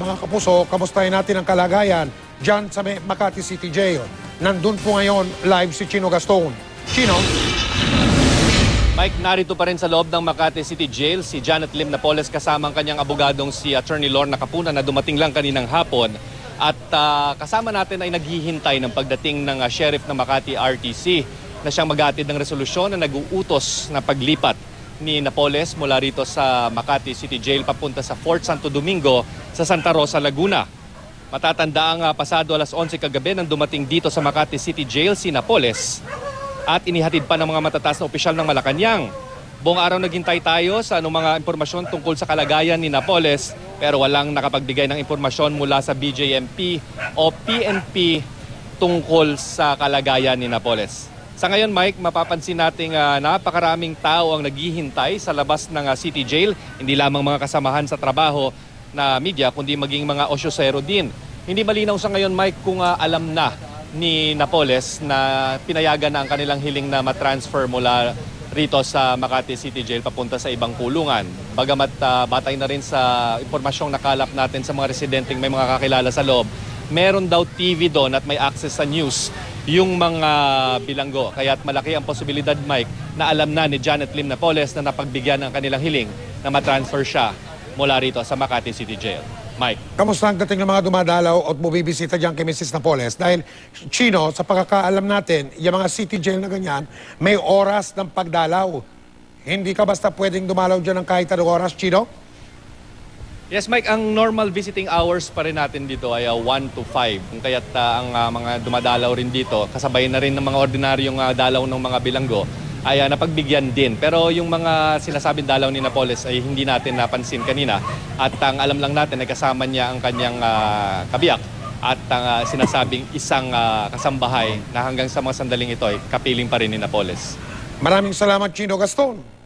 Mga kapuso, kamustahin natin ang kalagayan dyan sa Makati City Jail. Nandun po ngayon live si Chino Gaston. Chino? Mike, narito pa rin sa loob ng Makati City Jail si Janet Lim Napoles kasama ang kanyang abogadong si Attorney Lorna Capuna na dumating lang kaninang hapon. At kasama natin ay naghihintay ng pagdating ng Sheriff ng Makati RTC na siyang maghatid ng resolusyon na nag-uutos na paglipat ni Napoles mula rito sa Makati City Jail papunta sa Fort Santo Domingo sa Santa Rosa, Laguna. Matatanda ang pasado alas 11 kagabi nang dumating dito sa Makati City Jail si Napoles at inihatid pa ng mga matataas na opisyal ng Malacanang. Buong araw naghintay tayo sa mga impormasyon tungkol sa kalagayan ni Napoles pero walang nakapagbigay ng impormasyon mula sa BJMP o PNP tungkol sa kalagayan ni Napoles. Sa ngayon, Mike, mapapansin nating napakaraming tao ang naghihintay sa labas ng City Jail. Hindi lamang mga kasamahan sa trabaho na media, kundi maging mga osyosero din. Hindi malinaw sa ngayon, Mike, kung alam na ni Napoles na pinayagan na ang kanilang hiling na matransfer mula rito sa Makati City Jail papunta sa ibang kulungan. Bagamat batay na rin sa impormasyong nakalap natin sa mga residenteng may mga kakilala sa loob, meron daw TV doon at may access sa news yung mga bilanggo. Kaya't malaki ang posibilidad, Mike, na alam na ni Janet Lim Napoles na napagbigyan ng kanilang hiling na matransfer siya mula rito sa Makati City Jail. Mike. Kamusta ang dating ng mga dumadalaw at bumibisita dyan kay Mrs. Napoles? Dahil, Chino, sa pagkakaalam natin, yung mga city jail na ganyan, may oras ng pagdalaw. Hindi ka basta pwedeng dumalaw dyan ng kahit anong oras, Chino? Yes, Mike, ang normal visiting hours pa rin natin dito ay 1 to 5. Kaya't ang mga dumadalaw rin dito, kasabay na rin ng mga ordinaryong dalaw ng mga bilanggo, ay napagbigyan din. Pero yung mga sinasabing dalaw ni Napoles ay hindi natin napansin kanina. At ang alam lang natin ay kasama niya ang kanyang kabiyak at ang sinasabing isang kasambahay na hanggang sa mga sandaling ito ay kapiling pa rin ni Napoles. Maraming salamat, Chino Gaston.